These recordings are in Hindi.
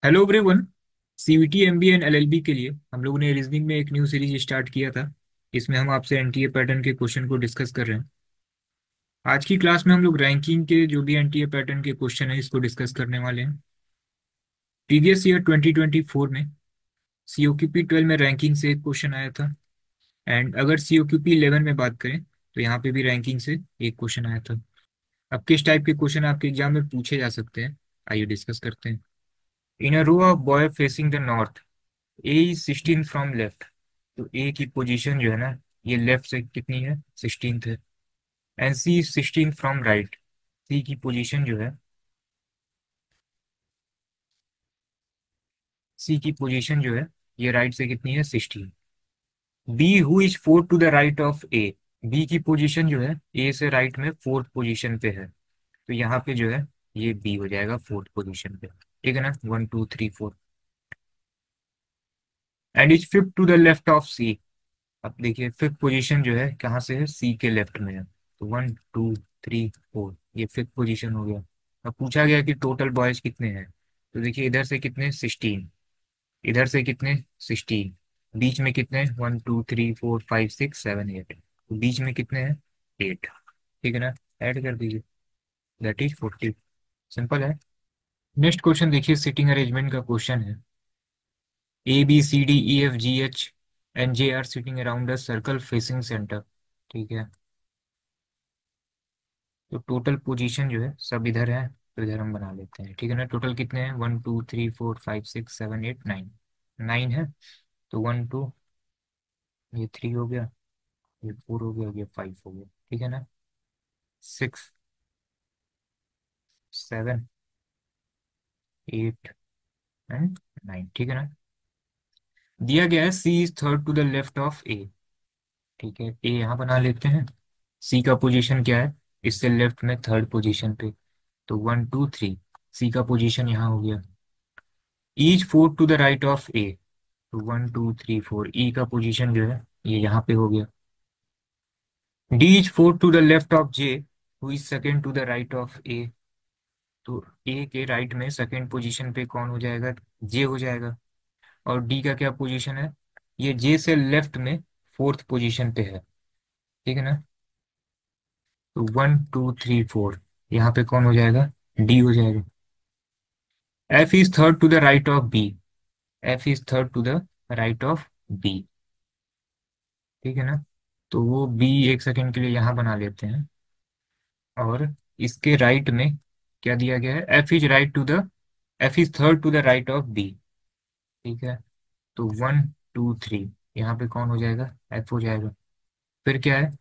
Hello everyone. CVT MBA and LLB के लिए हम लोगों ने रीजनिंग में एक न्यू सीरीज स्टार्ट किया था। इसमें हम आपसे एनटीए पैटर्न के क्वेश्चन को डिस्कस कर रहे हैं। आज की क्लास में हम लोग रैंकिंग के जो भी एनटीए पैटर्न के क्वेश्चन है इसको डिस्कस करने वाले हैं। प्रीवियस ईयर 2024 में सीओक्यूपी 12 में रैंकिंग से एक क्वेश्चन आया था। एंड अगर सीओक्यूपी 11 में बात करें तो यहाँ पे भी रैंकिंग से एक क्वेश्चन आया था। अब किस टाइप के क्वेश्चन आपके एग्जाम में पूछे जा सकते हैं, आइए डिस्कस करते हैं। In a row of boys facing the north, A is 16 from left. तो ए की पोजीशन जो है ना, ये लेफ्ट से कितनी है, 16th है। And C is 16 from right. C की पोजीशन जो है, सी की पोजीशन जो है ये राइट से कितनी है, 16। B who is fourth to the right of A. B की पोजीशन जो है ए से राइट में फोर्थ पोजीशन पे है। तो यहाँ पे जो है ये बी हो जाएगा फोर्थ पोजीशन पे। ठीक है ना, 1 2 3 4। And is fifth to the left of C. अब देखिए फिफ्थ पोजीशन जो है कहाँ से है, सी के लेफ्ट में है। तो 1 2 3 4, ये फिफ्थ पोजीशन हो गया। अब पूछा गया कि टोटल बॉयज कितने हैं। तो देखिए इधर से कितने, 16। इधर से कितने, 16। बीच में कितने, 1 2 3 4 5 6 7 8। तो बीच में कितने हैं, 8। ठीक है ना, ऐड कर दीजिए, दैट इज 40। सिंपल है। नेक्स्ट क्वेश्चन देखिए, सिटिंग अरेंजमेंट का क्वेश्चन है। A B C D E F G H and J are sitting around a circle facing centre. ठीक है, तो टोटल पोजीशन जो है सब इधर है, तो इधर हम बना लेते हैं। ठीक है ना, टोटल कितने हैं, 1 2 3 4 5 6 7 8 9। 9 है। तो 1 2, ये 3 हो गया, ये 4 हो गया, ये 5 हो गया। ठीक है ना, 6 7 8 एंड 9। ठीक है ना, दिया गया है C is third to the left of A. ठीक है, ए यहाँ बना लेते हैं। सी का पोजीशन क्या है, इससे लेफ्ट में थर्ड पोजीशन पे। तो 1 2 3, सी का पोजीशन यहाँ हो गया। Is fourth to the right of A. तो 1 2 3 4, ई का पोजीशन जो है ये यहाँ पे हो गया। D is fourth to the left of J, who is second to the right of A. तो ए के राइट में सेकेंड पोजीशन पे कौन हो जाएगा, जे हो जाएगा। और डी का क्या पोजीशन है, ये जे से लेफ्ट में फोर्थ पोजीशन पे है। ठीक है ना, तो 1 2 3 4, यहाँ पे कौन हो जाएगा, डी हो जाएगा। F is third to the right of B. F is third to the right of B. ठीक है ना, तो वो बी एक सेकंड के लिए यहाँ बना लेते हैं। और इसके राइट में क्या दिया गया है, F is right to the, F is third to the right of B. ठीक है, तो 1 2 3, यहाँ पे कौन हो जाएगा, एफ हो जाएगा। फिर क्या है,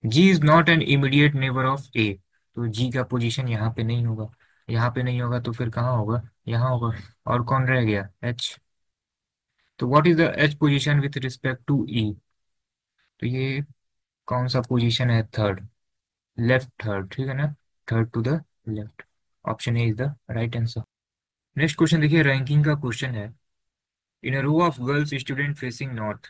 G is not an immediate neighbour of A. तो जी का पोजीशन यहाँ पे नहीं होगा। यहाँ पे नहीं होगा तो फिर कहाँ होगा, यहाँ होगा। और कौन रह गया, एच। तो what is the H position with respect to E. तो ये कौन सा पोजीशन है, थर्ड, लेफ्ट थर्ड। ठीक है ना, third to the left. Option A is the right answer. Next question देखिए, रैंकिंग का क्वेश्चन है। In a row of girls student facing north,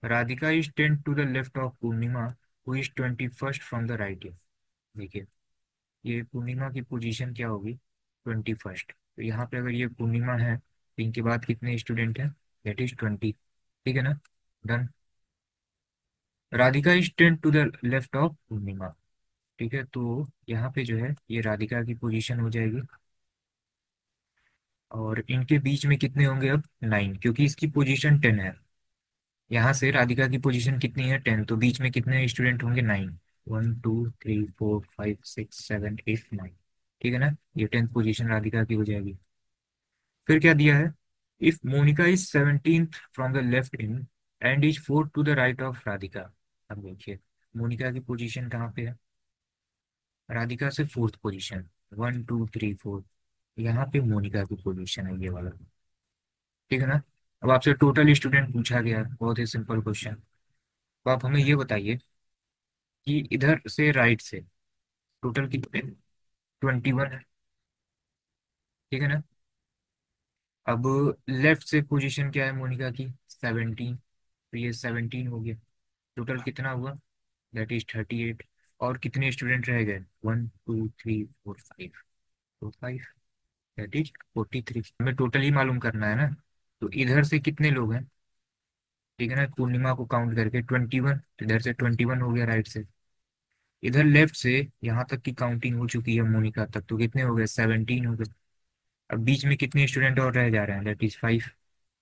Radhika is 10 to the left of Purnima, who is 21st from the right. देखिए ये पूर्णिमा की पोजीशन क्या होगी, 21st। तो यहाँ पे अगर ये पूर्णिमा है तो इनके बाद कितने स्टूडेंट हैं, दैट इज 20। ठीक है ना, done. Radhika is 10 to the left of Purnima. ठीक है, तो यहाँ पे जो है ये राधिका की पोजीशन हो जाएगी। और इनके बीच में कितने होंगे अब, 9, क्योंकि इसकी पोजीशन 10 है। यहाँ से राधिका की पोजीशन कितनी है, 10, तो बीच में कितने स्टूडेंट होंगे, 9। 1 2 3 4 5 6 7 8 9। ठीक है ना, ये 10th पोजीशन राधिका की हो जाएगी। फिर क्या दिया है, if Monica is 17th from the left in and is fourth to the right of Radhika. अब देखिए मोनिका की पोजीशन कहाँ पे है, राधिका से फोर्थ पोजीशन, 1 2 3 4। यहाँ पे मोनिका की पोजीशन है, ये वाला। ठीक है ना, अब आपसे टोटल स्टूडेंट पूछा गया है, बहुत ही सिंपल क्वेश्चन। तो आप हमें ये बताइए कि इधर से राइट से टोटल कितने, 21 है। ठीक है ना, अब लेफ्ट से पोजीशन क्या है मोनिका की, 17। तो ये 17 हो गया। टोटल कितना हुआ, दैट इज 38। और कितने स्टूडेंट रह गए, 1 2 3 4 5। तो 5। That is 43। हमें टोटल ही मालूम करना है ना। तो इधर से कितने लोग हैं, ठीक है ना, पूर्णिमा को काउंट करके 21, तो इधर से 21 हो गया राइट से। इधर लेफ्ट से यहाँ तक की काउंटिंग हो चुकी है मोनिका तक, तो कितने हो गए, 17 हो गए। अब बीच में कितने स्टूडेंट और रह जा रहे हैं, दैट इज 5।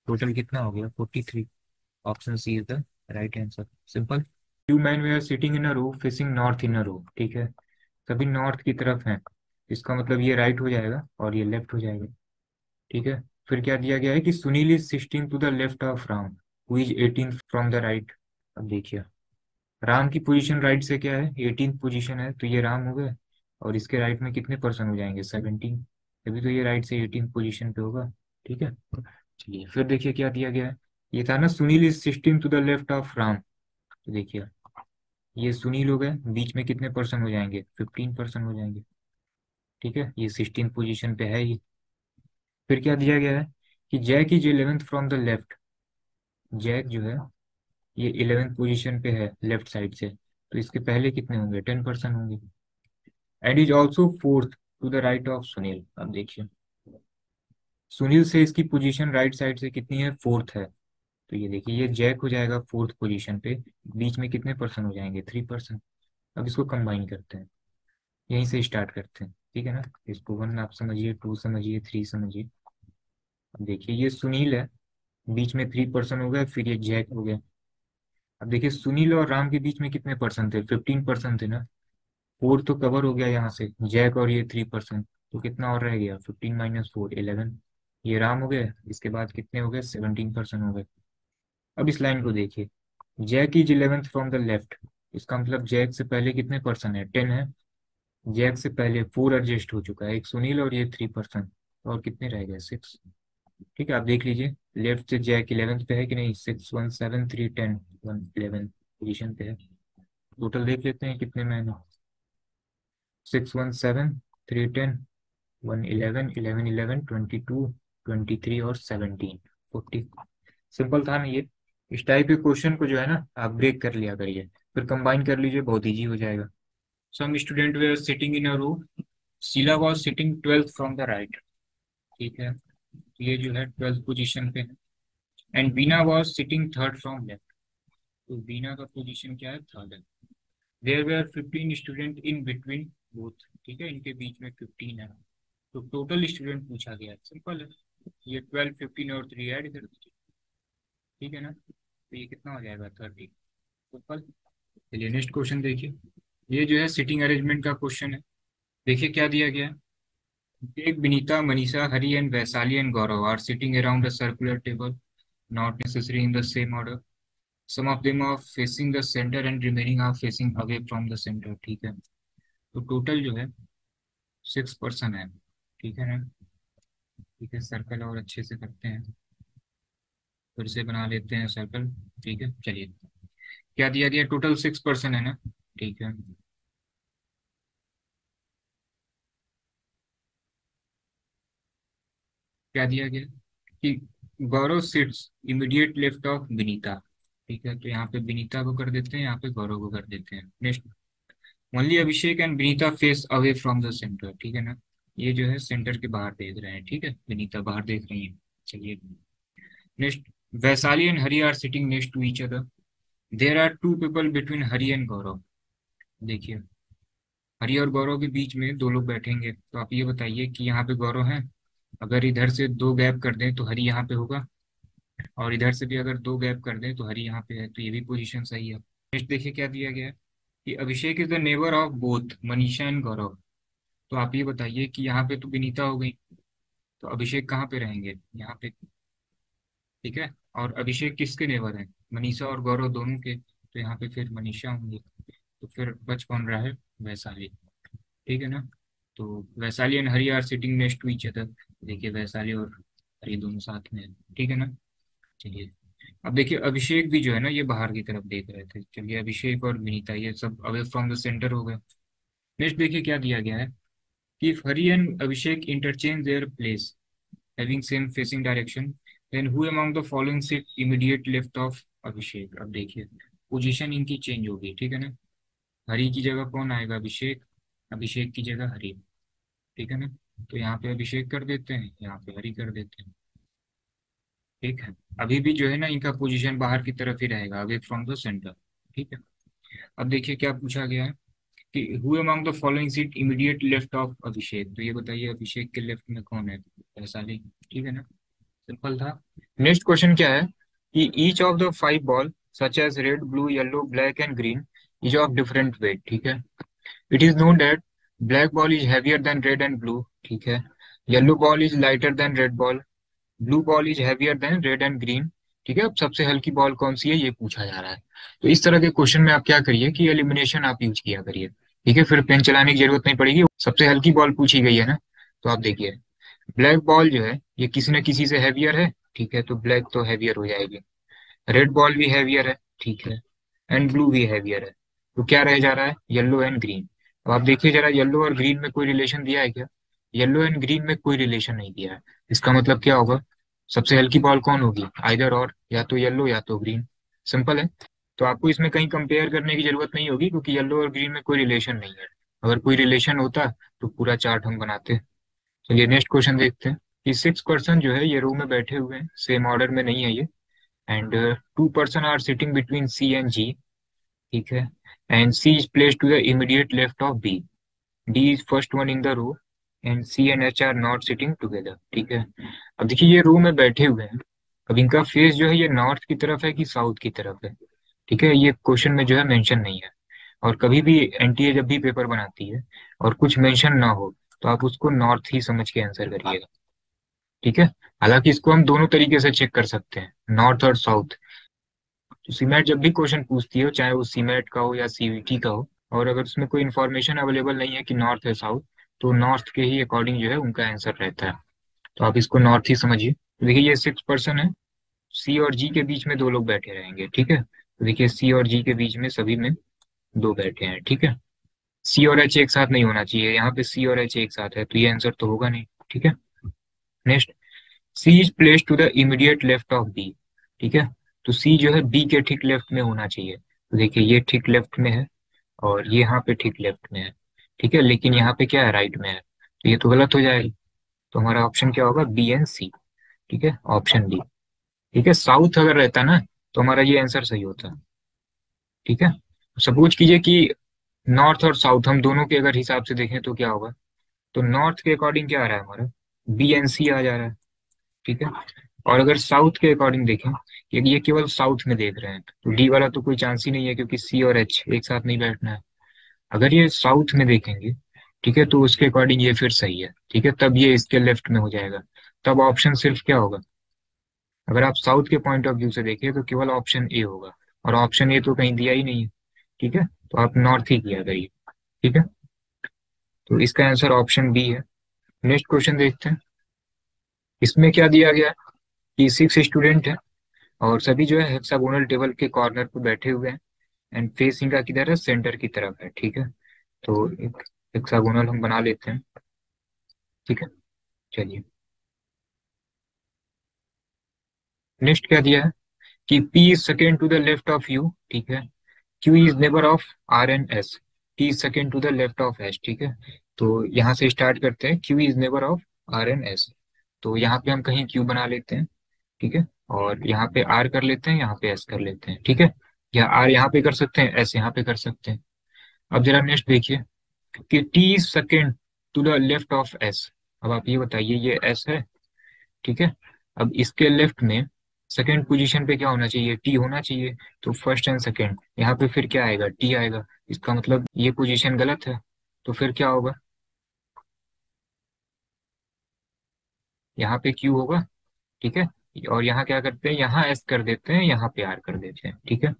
टोटल कितना हो गया, 43। Option C is the right answer, simple. Two man we are sitting in a row facing north in a row, ठीक है, सभी नॉर्थ की तरफ हैं। इसका मतलब ये राइट हो जाएगा और ये लेफ्ट हो जाएगा, ठीक है। फिर क्या दिया गया है कि Sunil is 16 to the left of Ram, who is 18 from the right. अब देखिए, राम की पोजीशन राइट से क्या है, 18 पोजीशन है, तो ये राम हो गए। और इसके राइट में कितने पर्सन हो जाएंगे, 17। तभी तो ये राइट से 18 पोजीशन पे होगा, ठीक है। चलिए फिर देखिए क्या दिया गया है। ये था ना, Sunil is 16 to the left of Ram. तो देखिए, ये सुनील हो गए, बीच में कितने पर्सन हो जाएंगे, 15 पर्सन हो जाएंगे, ठीक है। ये 16 पोजीशन पे है ये। फिर क्या दिया गया है कि Jack is 11th from the left. Jack जो है ये 11th पोजीशन पे है लेफ्ट साइड से, तो इसके पहले कितने होंगे, 10 पर्सन होंगे। And is also fourth to the right of Sunil. अब देखिए, सुनील से इसकी पोजीशन राइट साइड से कितनी है, फोर्थ है। तो ये देखिए, ये जैक हो जाएगा फोर्थ पोजीशन पे। बीच में कितने पर्सन हो जाएंगे, 3 पर्सन। अब इसको कंबाइन करते हैं, यहीं से स्टार्ट करते हैं, ठीक है ना। इसको 1 आप समझिए, 2 समझिए, 3 समझिए। अब देखिए, ये सुनील है, बीच में 3 पर्सन हो गए, फिर ये जैक हो गया। अब देखिए, सुनील और राम के बीच में कितने पर्सन थे, 15 पर्सन थे ना। फोर तो कवर हो गया यहाँ से, जैक और ये 3 पर्सन, तो कितना और रह गया, 15 - 4 11। ये राम हो गए, इसके बाद कितने हो गए, 17 पर्सन हो गए। अब इस लाइन को देखिए, Jack is 11th from the left. इसका मतलब जैक से पहले कितने पर्सन है, 10 है। जैक से पहले 4 एडजस्ट हो चुका है, एक सुनील और ये 3 पर्सन, और कितने रह गए, 6। ठीक है, आप देख लीजिए लेफ्ट से जैक 11th पे है कि नहीं, 6 1 7 3 10, 11 पोजिशन पे है। टोटल देख लेते हैं कितने में है। 6 1 7 3 10, 1 11 11 11 22 23 और 17 40। सिंपल था ना ये। इस टाइप के क्वेश्चन को जो है ना, आप ब्रेक कर लिया करिए, फिर कंबाइन कर लीजिए, बहुत इजी हो जाएगा। Some student were sitting in a row, Sheela was sitting 12th from the right, ठीक है, ये जो है 12th पोजीशन पे है। And Beena was sitting third from left, तो बीना का पोजीशन क्या है, थर्ड है। There were 15 student in between both, ठीक है, इनके बीच में 15 है। तो टोटल स्टूडेंट पूछा गया है, सिंपल है। ये 12 15 और 3 ऐड कर दीजिए, ठीक है ना, तो ये कितना हो जाएगा, 30, सिंपल। चलिए नेक्स्ट क्वेश्चन देखिए। ये जो है सिटिंग अरेंजमेंट का क्वेश्चन है। देखिए क्या दिया गया है। Take Vinita, Manisha, Hari, and Vaisali and Gaurav are sitting around a circular table, not necessarily in the same order. Some of them are facing the center and remaining are facing away from the center, ठीक है। तो टोटल जो है 6 पर्सन है, ठीक है ना। ठीक है, सर्कल और अच्छे से करते हैं, फिर से बना लेते हैं सर्कल, ठीक है। चलिए, क्या दिया गया, टोटल 6 पर्सन है ना, ठीक है। क्या दिया गया कि Gaurav sits immediate left of Vinita, ठीक है, तो यहाँ पे विनीता को कर देते हैं, यहाँ पे गौरव को कर देते हैं। Next, only Abhishek and Vinita face away from the centre, ठीक है ना। ये जो है सेंटर के बाहर देख रहे हैं, ठीक है, विनीता बाहर देख रही है। चलिए next, Vaishali and Hari are sitting next to each other, there are 2 people between Hari and Gaurav. देखिए, हरि और गौरव के बीच में 2 लोग बैठेंगे, तो आप ये बताइए कि यहाँ पे गौरव है। अगर इधर से 2 गैप कर दें तो हरि यहाँ पे होगा, और इधर से भी अगर 2 गैप कर दें तो हरि यहाँ पे है, तो ये भी पोजीशन सही है। नेक्स्ट देखिए क्या दिया गया है कि Abhishek is the neighbour of both Manisha and Gaurav. तो आप ये बताइए कि यहाँ पे तो विनीता हो गई, तो अभिषेक कहाँ पे रहेंगे, यहाँ पे, ठीक है। और अभिषेक किसके नेबर हैं, मनीषा और गौरव दोनों के, तो यहाँ पे फिर मनीषा होंगे। तो फिर बच कौन रहा है, वैशाली, ठीक है ना। तो Vaishali and Hari are sitting next to each other. देखिए वैशाली और हरि दोनों साथ में है, ठीक है ना। चलिए, अब देखिए अभिषेक भी जो है ना, ये बाहर की तरफ देख रहे थे। चलिए, अभिषेक और विनीता ये सब अवे फ्रॉम द सेंटर हो गए। नेक्स्ट देखिए क्या दिया गया है कि if Hari and Abhishek interchange their place having same facing direction, then who among the following sit immediate left of Abhishek. अब देखिए पोजीशन इनकी चेंज होगी, ठीक है ना। हरि की जगह कौन आएगा, अभिषेक, अभिषेक की जगह हरि, ठीक है ना। तो यहाँ पे अभिषेक कर देते हैं, यहाँ पे हरी कर देते हैं। ठीक है। अभी भी जो है ना इनका पोजीशन बाहर की तरफ ही रहेगा, अवे फ्रॉम द सेंटर। ठीक है। अब देखिए क्या पूछा गया है कि who among the following seat immediate left of Abhishek, तो ये बताइए अभिषेक के लेफ्ट में कौन है? वैशाली। ठीक है ना, सिंपल था। नेक्स्ट क्वेश्चन क्या है कि each of the five ball such as red blue yellow black and green is of different weight. ठीक है। It is known that black ball is heavier than red and blue. ठीक है। Yellow ball is lighter than red ball, blue ball is heavier than red and green. ठीक है। अब सबसे हल्की बॉल कौन सी है ये पूछा जा रहा है। तो इस तरह के क्वेश्चन में आप क्या करिए कि एलिमिनेशन आप यूज किया करिए। ठीक है, फिर पेन चलाने की जरूरत नहीं पड़ेगी। सबसे हल्की बॉल पूछी गई है ना, तो आप देखिए ब्लैक बॉल जो है ये किसी न किसी से हैवियर है। ठीक है, तो ब्लैक तो हैवियर हो जाएगी। रेड बॉल भी हैवियर है। ठीक है। एंड ब्लू भी हैवियर है। तो क्या रह जा रहा है? Yellow and green. अब आप देखिए जरा, येलो और ग्रीन में कोई रिलेशन दिया है क्या? येलो एंड ग्रीन में कोई रिलेशन नहीं दिया है। इसका मतलब क्या होगा? सबसे हल्की बॉल कौन होगी? आइदर और, या तो येलो या तो ग्रीन। सिंपल है। तो आपको इसमें कहीं कंपेयर करने की जरूरत नहीं होगी, क्योंकि येलो और ग्रीन में कोई रिलेशन नहीं है। अगर कोई रिलेशन होता तो पूरा चार्ट हम बनाते। चलिए नेक्स्ट क्वेश्चन देखते हैं कि 6 पर्सन जो है ये रो में बैठे हुए हैं, सेम ऑर्डर में नहीं है ये। And 2 person are sitting between C and G. ठीक है। And C is place to the immediate left of B. D is first one in the row and C and H are not sitting together. ठीक है। अब देखिए ये रो में बैठे हुए हैं। अब इनका फेस जो है ये नॉर्थ की तरफ है कि साउथ की तरफ है? ठीक है, ये क्वेश्चन में जो है मेंशन नहीं है। और कभी भी एनटीए जब भी पेपर बनाती है और कुछ मेंशन ना हो, तो आप उसको नॉर्थ ही समझ के आंसर करिएगा। ठीक है। हालांकि इसको हम दोनों तरीके से चेक कर सकते हैं, नॉर्थ और साउथ। तो सीमेट जब भी क्वेश्चन पूछती है, चाहे वो सीमेट का हो या सीवीटी का हो, और अगर उसमें कोई इन्फॉर्मेशन अवेलेबल नहीं है कि नॉर्थ है साउथ, तो नॉर्थ के ही अकॉर्डिंग जो है उनका आंसर रहता है। तो आप इसको नॉर्थ ही समझिए। तो देखिए ये 6 पर्सन है, सी और जी के बीच में दो लोग बैठे रहेंगे। ठीक है। तो देखिए सी और जी के बीच में सभी में दो बैठे हैं। ठीक है। सी और एच एक साथ नहीं होना चाहिए, यहाँ पे सी और एच एक साथ है, तो ये आंसर तो होगा नहीं। ठीक है। Next, C is place to the immediate left of B. ठीक है। तो सी जो है बी के ठीक लेफ्ट में होना चाहिए। तो देखिए ये ठीक लेफ्ट में है और ये यहाँ पे ठीक लेफ्ट में है। ठीक है, लेकिन यहाँ पे क्या है? राइट में है, तो ये तो गलत हो जाएगा। तो हमारा ऑप्शन क्या होगा? बी एंड सी। ठीक है, ऑप्शन बी। ठीक है, साउथ अगर रहता ना तो हमारा ये आंसर सही होता। ठीक है। सपोज कीजिए कि नॉर्थ और साउथ हम दोनों के अगर हिसाब से देखें तो क्या होगा? तो नॉर्थ के अकॉर्डिंग क्या आ रहा है हमारा? बी एंड सी आ जा रहा है। ठीक है। और अगर साउथ के अकॉर्डिंग देखें, ये केवल साउथ में देख रहे हैं, तो डी वाला तो कोई चांस ही नहीं है, क्योंकि सी और एच एक साथ नहीं बैठना है। अगर ये साउथ में देखेंगे, ठीक है, तो उसके अकॉर्डिंग ये फिर सही है। ठीक है, तब ये इसके लेफ्ट में हो जाएगा। तब ऑप्शन सिर्फ क्या होगा? अगर आप साउथ के पॉइंट ऑफ व्यू से देखिए तो केवल ऑप्शन ए होगा, और ऑप्शन ए तो कहीं दिया ही नहीं है। ठीक है, तो आप नॉर्थ ही किया करिए। ठीक है, तो इसका आंसर ऑप्शन बी है। नेक्स्ट क्वेश्चन देखते हैं। इसमें क्या दिया गया है कि 6 स्टूडेंट है और सभी जो है हेक्सागोनल टेबल के कॉर्नर पे बैठे हुए हैं। एंड फेस इनका किधर है? सेंटर की तरफ है। ठीक है, तो एक हेक्सागोनल हम बना लेते हैं। ठीक है, चलिए नेक्स्ट क्या दिया है कि P is second to the left of U। ठीक है। Q is neighbour of R and S। T is second to the left of S। ठीक है, तो यहाँ से स्टार्ट करते हैं। Q is neighbour of R and S। तो यहाँ पे हम कहीं Q बना लेते हैं। ठीक है, और यहाँ पे R कर लेते हैं, यहाँ पे S कर लेते हैं। ठीक है, या R यहाँ पे कर सकते हैं, S यहाँ पे कर सकते हैं। अब जरा नेक्स्ट देखिए कि T is second to the left of S। अब आप ये बताइए, ये S है। ठीक है। अब इसके लेफ्ट में सेकेंड पोजीशन पे क्या होना चाहिए? टी होना चाहिए। तो फर्स्ट एंड सेकेंड यहाँ पे फिर क्या आएगा? टी आएगा। इसका मतलब ये पोजीशन गलत है। तो फिर क्या होगा? यहाँ पे क्यू होगा। ठीक है, और यहाँ क्या करते हैं? यहाँ एस कर देते हैं, यहाँ पे आर कर देते हैं। ठीक है।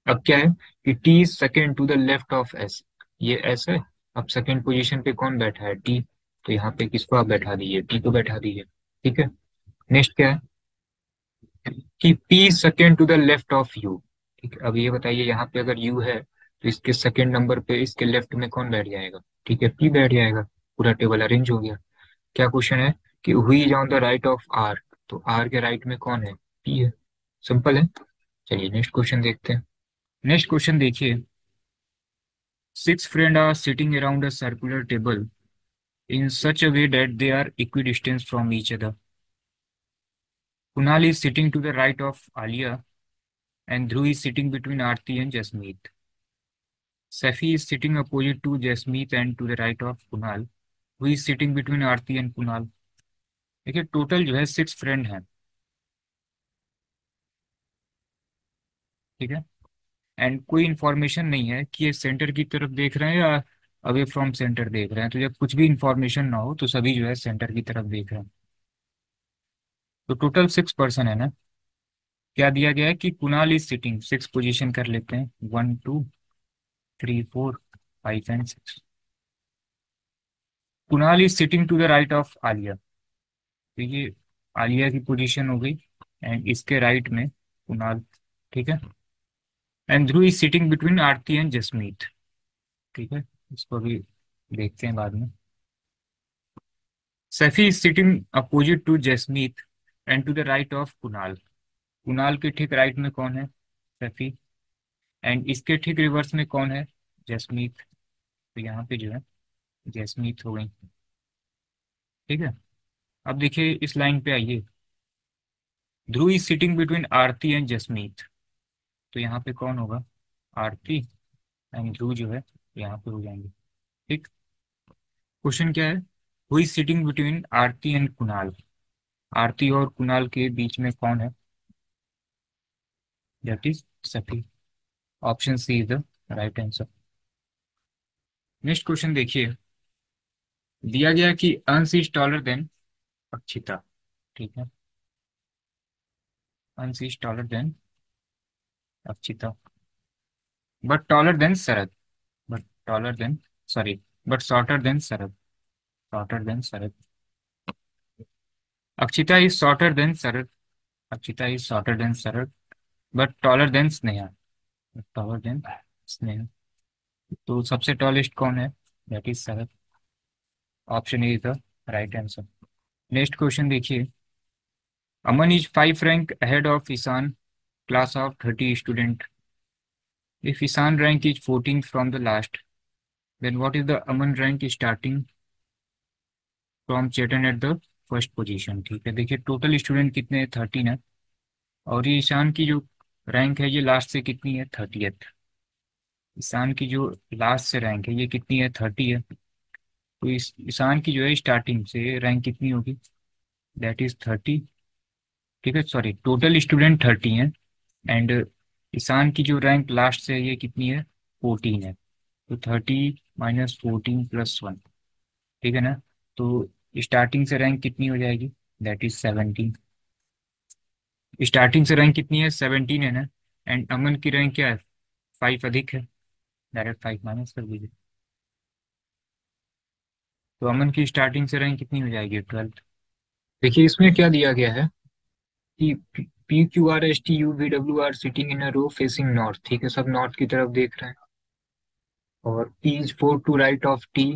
अब क्या है कि T is second to the left of S. ये एस है। अब सेकेंड पोजीशन पे कौन बैठा है? टी। तो यहाँ पे किसको आप बैठा दीजिए? टी को बैठा दीजिए। ठीक है। नेक्स्ट क्या है कि P second to the left of U। ठीक है, अब ये बताइए यहाँ पे अगर U है तो इसके सेकेंड नंबर पे इसके लेफ्ट में कौन बैठ जाएगा? ठीक है, P बैठ जाएगा। पूरा टेबल अरेंज हो गया। क्या क्वेश्चन है कि who is on the right of R। तो R के राइट में कौन है? P है। सिंपल है। चलिए नेक्स्ट क्वेश्चन देखते हैं। नेक्स्ट क्वेश्चन देखिए, 6 friend are sitting around a circular table in such a way that they are equidistant from each other. Kunal is sitting to the right of Alia and Dhruv is sitting between Aarti and Jasmeet. Safi is sitting opposite to Jasmeet and to the right of Kunal, who is sitting between Aarti and Kunal. देखिए टोटल जो है 6 फ्रेंड हैं, ठीक है। एंड कोई इंफॉर्मेशन नहीं है कि ये सेंटर की तरफ देख रहे हैं या अवे फ्रॉम सेंटर देख रहे हैं। तो जब कुछ भी इंफॉर्मेशन ना हो तो सभी जो है सेंटर की तरफ देख रहे हैं। तो टोटल 6 पर्सन है ना। क्या दिया गया है कि कुणाल इज सिटिंग, 6 पोजीशन कर लेते हैं, 1 2 3 4 5 and 6। Kunal is sitting to the right of Alia, तो ये आलिया की पोजीशन हो गई एंड इसके राइट में कुणाल, ठीक है। And Dhruv is sitting between Aarti and Jasmeet, ठीक है। इसको भी देखते हैं बाद में। Saifi is sitting opposite to Jasmeet and to the right of Kunal. Kunal के ठीक राइट में कौन है? सैफी। एंड इसके ठीक रिवर्स में कौन है? जसमीत। तो यहाँ पे जो है जसमीत हो गई, ठीक है। अब देखिए इस लाइन पे आइए, Dhruv is sitting between Aarti and Jasmeet, तो यहाँ पे कौन होगा? आरती। एंड ध्रुव जो है यहाँ पे हो जाएंगे, ठीक। क्वेश्चन क्या है? Who is sitting between Aarti and Kunal? Aarti और कुणाल के बीच में कौन है? That is Safi. Option C is the right answer. Next question देखिए, दिया गया कि अंश इज टॉलर देन अक्षिता, ठीक है। Ansh is taller than Akshita but taller than Sharad, but taller than, sorry, but shorter than Sharad, shorter than Sharad. Akshita is shorter than Sharad, Akshita is shorter than Sharad but taller than Sneha, taller than Sneha. तो सबसे टॉलेस्ट कौन है? That is Sharad. Option A is the right answer. Next question देखिए, Aman is 5 rank ahead of Ishaan class of 30 student. If Isan rank is 14th from the last, then what is the Aman rank starting from Chetan at the first position, ठीक है। देखिए टोटल स्टूडेंट कितने हैं? 13 है। और ये ईशान की जो रैंक है ये लास्ट से कितनी है? 30th। ईशान की जो लास्ट से रैंक है ये कितनी है? 30 है। तो इस ईशान की जो है स्टार्टिंग से रैंक कितनी होगी? दैट इज 30, ठीक है। सॉरी, टोटल स्टूडेंट 30 है एंड ईशान की जो रैंक लास्ट से है ये कितनी है? 14 है। तो 30 - 14 + 1, ठीक है ना। तो स्टार्टिंग से रैंक कितनी हो जाएगी? That is 17। स्टार्टिंग से रैंक कितनी है? 17 है ना। एंड अमन की रैंक क्या है? 5 अधिक है, डायरेक्ट 5 माइनस कर दीजिए। तो अमन की स्टार्टिंग से रैंक कितनी हो जाएगी? 12th। देखिए इसमें क्या दिया गया है कि P Q R S T U V W are sitting in a row facing north, ठीक है। सब नॉर्थ की तरफ देख रहे हैं। और P is 4 to right of T,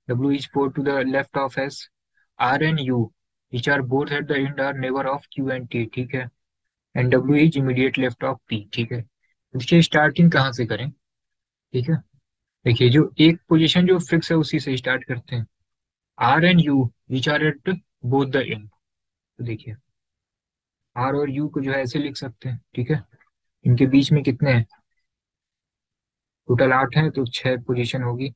W is 4 to the left of S, R and U which are both at the end are neighbour of Q and T, ठीक है। And W is immediate left of P, ठीक है। इसकी स्टार्टिंग कहाँ से करें? ठीक है, देखिए जो एक पोजीशन जो फिक्स है उसी से स्टार्ट करते हैं। R and U which are at both the end, तो देखिए आर और यू को जो है ऐसे लिख सकते हैं, ठीक है। इनके बीच में कितने हैं? टोटल 8 है, तो 6 पोजीशन होगी।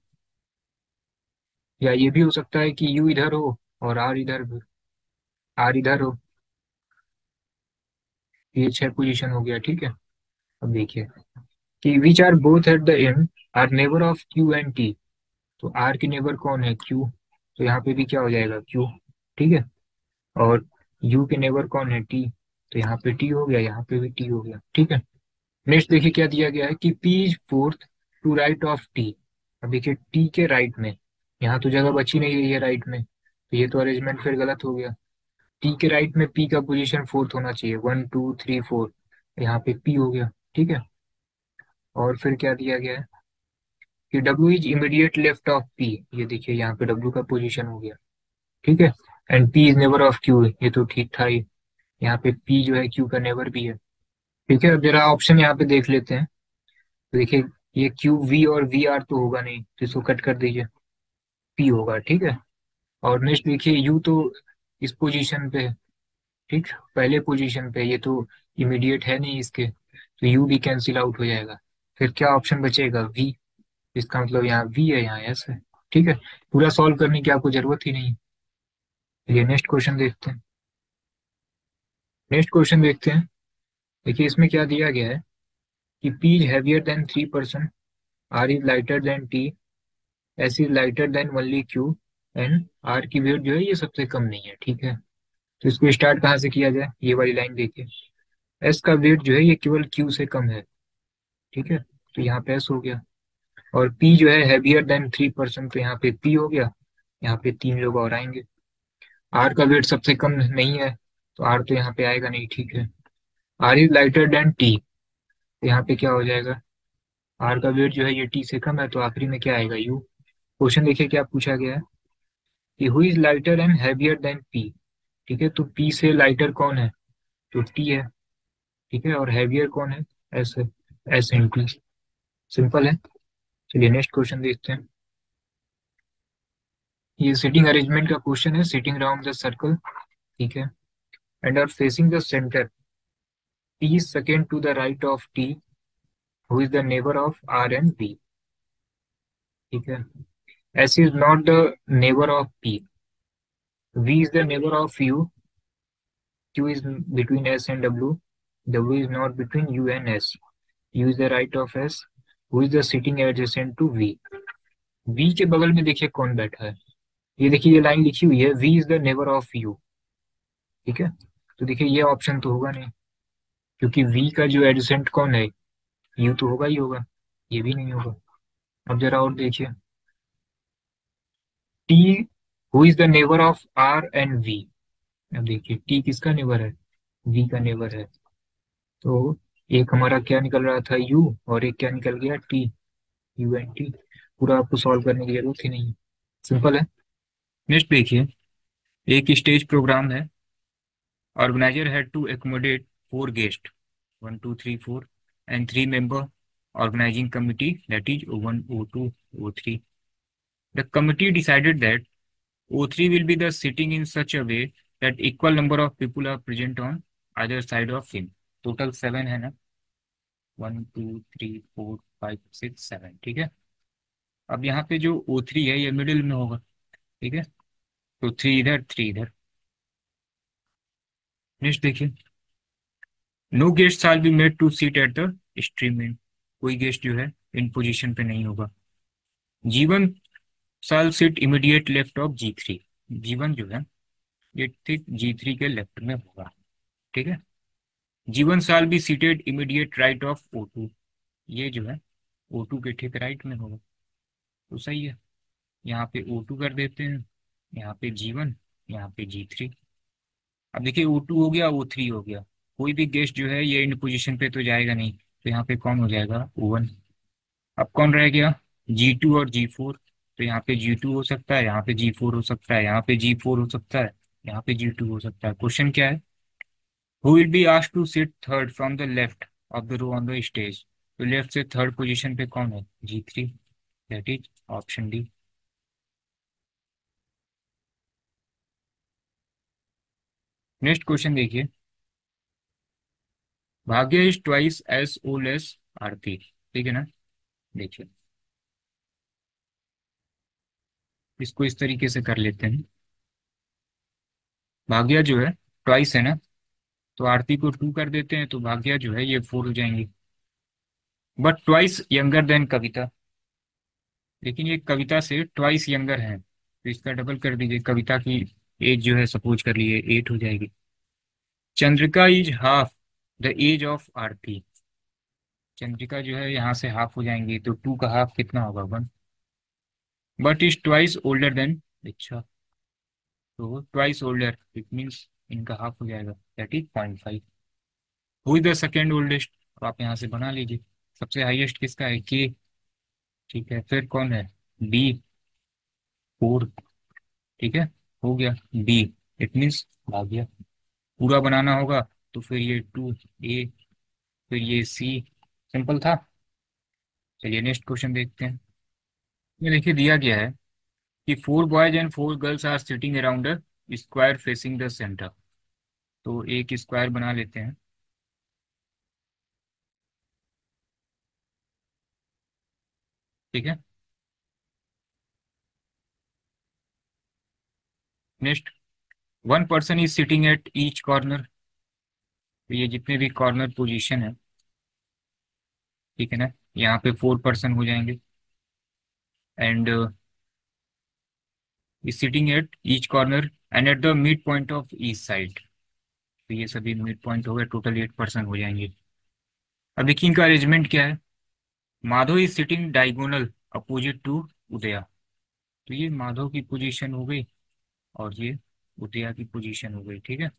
या ये भी हो सकता है कि यू इधर हो और आर इधर, आर इधर हो, ये 6 पोजीशन हो गया, ठीक है। अब देखिए कि which are both at the end are neighbour of Q and T, तो आर के नेबर कौन है? क्यू। तो यहाँ पे भी क्या हो जाएगा? क्यू, ठीक है। और यू के नेबर कौन है? टी। तो यहाँ पे टी हो गया, यहाँ पे भी टी हो गया, ठीक है। नेक्स्ट देखिए क्या दिया गया है कि P is 4th to right of T. अब देखिए टी के राइट में, यहाँ तो जगह बची नहीं रही है राइट में, तो ये तो अरेंजमेंट फिर गलत हो गया। टी के राइट में पी का पोजीशन 4th होना चाहिए, 1 2 3 4, यहाँ पे पी हो गया, ठीक है। और फिर क्या दिया गया है कि W is immediate left of P, ये देखिए यहाँ पे डब्ल्यू का पोजीशन हो गया, ठीक है। And P is neighbour of Q, ये तो ठीक था ही। यहाँ पे पी जो है क्यू का नेबर भी है, ठीक है। अब जरा ऑप्शन यहाँ पे देख लेते हैं। तो देखिए ये क्यू वी और वी आर तो होगा नहीं, तो इसको कट कर दीजिए, पी होगा, ठीक है। और नेक्स्ट देखिए यू तो इस पोजीशन पे है, ठीक, पहले पोजीशन पे, ये तो इमीडिएट है नहीं इसके, तो यू भी कैंसिल आउट हो जाएगा। फिर क्या ऑप्शन बचेगा, वी। इसका मतलब यहाँ वी है, यहाँ एस है। ठीक है, पूरा सॉल्व करने की आपको जरूरत ही नहीं है। चलिए नेक्स्ट क्वेश्चन देखते हैं। नेक्स्ट क्वेश्चन देखते हैं। देखिए इसमें क्या दिया गया है कि P is heavier than 3%, R is lighter than T, S is lighter than only Q, and R की वेट जो है ये सबसे कम नहीं है। ठीक है, तो इसको स्टार्ट कहाँ से किया जाए, ये वाली लाइन देखिए। एस का वेट जो है ये केवल क्यू से कम है। ठीक है, तो यहाँ पे एस हो गया। और पी जो है हैवियर देन 3%, तो यहाँ पे पी हो गया। यहाँ पे तीन लोग और आएंगे। आर का वेट सबसे कम नहीं है, तो आर तो यहाँ पे आएगा नहीं। ठीक है, R is lighter than T, तो यहाँ पे क्या हो जाएगा, आर का वेट जो है ये टी से कम है, तो आखिरी में क्या आएगा, यू। क्वेश्चन देखिए क्या पूछा गया है कि who is lighter and heavier than P. ठीक है, तो पी से लाइटर कौन है, तो टी है। ठीक है, और हैवियर कौन है, एस है, एस एंड टी। सिंपल है। चलिए नेक्स्ट क्वेश्चन देखते हैं। ये सिटिंग अरेंजमेंट का क्वेश्चन है, सिटिंग राउंड द सर्कल। ठीक है, and are facing the centre, P is second to the right of T, who is the neighbor of R and B. ठीक है, S is not the neighbor of P, V is the neighbor of U, Q is between S and W, W is not between U and S, U is the right of S, who is the sitting adjacent to V. V के बगल में देखिए कौन बैठा है, ये देखिए ये लाइन लिखी हुई है, V is the neighbor of U। ठीक है, तो देखिए ये ऑप्शन तो होगा नहीं, क्योंकि V का जो एडजेसेंट कौन है, U तो होगा ही होगा, ये भी नहीं होगा। अब जरा और देखिए, T who is the neighbour of R and V. अब देखिए टी किसका नेबर है, वी का नेबर है। तो एक हमारा क्या निकल रहा था, यू, और एक क्या निकल गया, टी, यू एंड टी। पूरा आपको सॉल्व करने की जरूरत ही नहीं है, सिंपल है। नेक्स्ट देखिए, एक स्टेज प्रोग्राम है। Organiser had to accommodate 4 guest, 1 2 3 4, and 3 member organizing committee, that is O1 O2 O3. The committee decided that O3 will be the sitting in such a way that equal number of people are present on either side of him. Total 7 है ना, 1 2 3 4 5 6 7। ठीक है, अब यहाँ पे जो O3 है ये मिडिल में होगा। ठीक है, तो 3 इधर 3 इधर। नेक्स्ट देखिए, no guest shall be made to seat at the stream end. कोई गेस्ट जो है इन पोजीशन पे नहीं होगा। Jeevan shall sit immediate left of G3। Jeevan जो है ये ठीक G3 के लेफ्ट में होगा। ठीक है, जीवन साल भी seated immediate right of O2। ये जो है O2 के ठीक राइट में होगा, तो सही है। यहाँ पे O2 कर देते हैं, यहाँ पे जीवन, यहाँ पे G3। अब देखिए O2 हो गया, O3 हो गया, कोई भी गेस्ट जो है ये इन पोजीशन पे तो जाएगा नहीं, तो यहाँ पे कौन हो जाएगा, O1। अब कौन रह गया, G2 और G4। तो यहाँ पे G2 हो सकता है, यहाँ पे G4 हो सकता है, यहाँ पे G4 हो सकता है, यहाँ पे G2 हो सकता है। क्वेश्चन क्या है, who will be asked to sit third from the left of the row on the stage। तो लेफ्ट से थर्ड पोजीशन पे कौन है, G3, that is option D. Next question देखिए, Bhagya is twice as old as Aarti. ठीक है ना, देखिए इसको इस तरीके से कर लेते हैं। भाग्य जो है ट्वाइस है ना, तो आरती को 2 कर देते हैं, तो भाग्य जो है ये 4 हो जाएंगी। बट ट्वाइस यंगर देन कविता, लेकिन ये कविता से ट्वाइस यंगर है, तो इसका डबल कर दीजिए। कविता की एज जो है सपोज कर लिए 8 हो जाएगी। Chandrika is half the age of Aarti. Chandrika जो है यहाँ से हाफ हो जाएंगी, तो 2 का हाफ कितना होगा, 1। But is twice older than, अच्छा, तो ट्वाइस ओल्डर इट मीन्स इनका हाफ हो जाएगा, that is 0.5। Who is the second oldest, तो आप यहाँ से बना लीजिए। सबसे हाईएस्ट किसका है, के। ठीक है, फिर कौन है, बी, 4। ठीक है, हो गया बी, इट मीन्स भाग्य। पूरा बनाना होगा, तो फिर ये 2A, फिर ये सी। सिंपल था। चलिए नेक्स्ट क्वेश्चन देखते हैं। ये देखिए दिया गया है कि 4 boys and 4 girls are sitting around a square facing the centre. तो एक स्क्वायर बना लेते हैं। ठीक है। Next, 1 person is sitting at each corner. तो ये जितने भी कॉर्नर पोजीशन है, ठीक है ना, यहाँ पे 4 पर्सन हो जाएंगे। And is sitting at each corner and at the mid point of each side. तो ये सभी मिड पॉइंट हो गए, टोटल 8 पर्सन हो जाएंगे। अब देखिए इनका अरेंजमेंट क्या है। Madhav is sitting diagonal opposite to Udaya. तो ये माधव की पोजीशन हो गई और ये उदया की पोजीशन हो गई। ठीक है।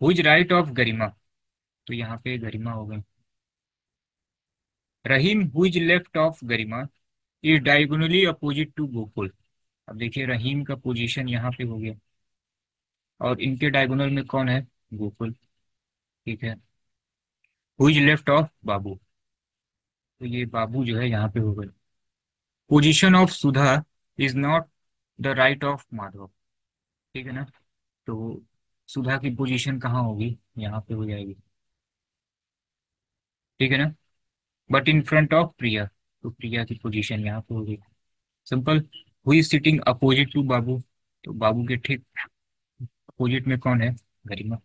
Who is right of Garima. तो यहाँ पे गरिमा हो गई। Rahim who is left of Garima is diagonally opposite to Gokul. अब देखिए रहीम का पोजीशन यहाँ पे हो गया और इनके डायगोनल में कौन है, गोकुल। ठीक है। हु इज लेफ्ट ऑफ बाबू। तो ये बाबू जो है यहाँ पे हो गए। Position of Sudha is not the right of Madhav. ठीक है ना। तो सुधा की पोजीशन कहाँ होगी, यहाँ पे हो जाएगी। ठीक है ना। But in front of Priya. तो प्रिया की पोजीशन यहाँ पे होगी। Simple. Who is sitting opposite to Babu. तो बाबू के ठीक अपोजिट में कौन है, Garima.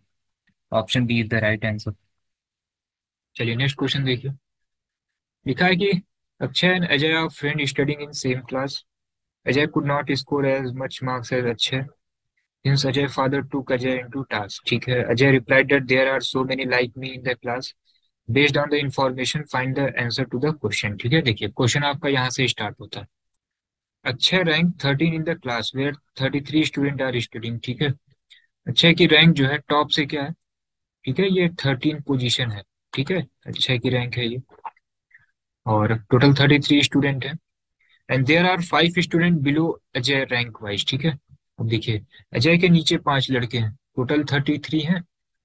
Option B is the right answer. चलिए नेक्स्ट क्वेश्चन देखिए। लिखा है कि Akshay and Ajay are friend studying in same class. Ajay could not score as much marks as Akshay. Hence Ajay father took Ajay into task. ठीक है। Ajay replied that there are so many like me in the class. Based on the information, find the answer to the question. ठीक है। देखिए क्वेश्चन आपका यहाँ से स्टार्ट होता है। Akshay rank 13 in the class where 33 student are studying. ठीक है। अक्षय की रैंक जो है टॉप से क्या है, ठीक है, ये 13 पोजीशन है। ठीक है। अक्षय की रैंक है ये और टोटल 33 स्टूडेंट है। And there are 5 student below Ajay rank wise. ठीक है। अब देखिए अजय के नीचे 5 लड़के हैं, टोटल 33 हैं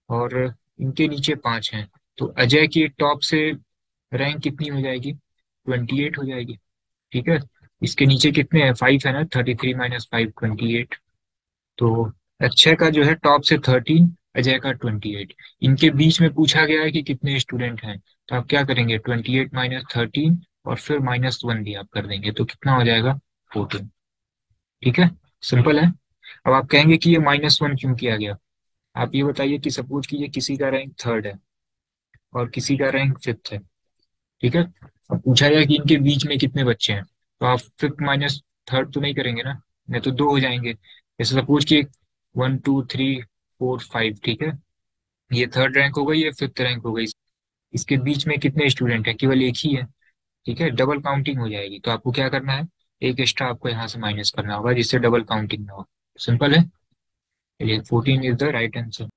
और इनके नीचे 5 हैं। तो अजय की टॉप से रैंक कितनी हो जाएगी, 28 हो जाएगी। ठीक है। इसके नीचे कितने हैं, 5 है ना, 33 माइनस 5 28। तो अक्षय का जो है टॉप से 13, अजय का 28। इनके बीच में पूछा गया है कि कितने स्टूडेंट हैं, तो आप क्या करेंगे, 28 माइनस 13 और फिर -1 भी आप कर देंगे तो कितना हो जाएगा, 14। ठीक है। सिंपल है। अब आप कहेंगे कि ये -1 क्यों किया गया। आप ये बताइए कि सपोज कि ये किसी का रैंक 3rd है और किसी का रैंक 5th है। ठीक है। अब पूछा जाए कि इनके बीच में कितने बच्चे हैं, तो आप 5th माइनस 3rd तो नहीं करेंगे ना, नहीं तो दो हो जाएंगे। जैसे सपोज कि 1 2 3 4 5। ठीक है। ये 3rd रैंक हो गई, ये 5th रैंक हो गई। इसके बीच में कितने स्टूडेंट हैं, केवल एक ही है। ठीक है। डबल काउंटिंग हो जाएगी तो आपको क्या करना है, एक एक्स्ट्रा आपको यहाँ से माइनस करना होगा जिससे डबल काउंटिंग ना हो। सिंपल है। चलिए 14 इज द राइट आंसर।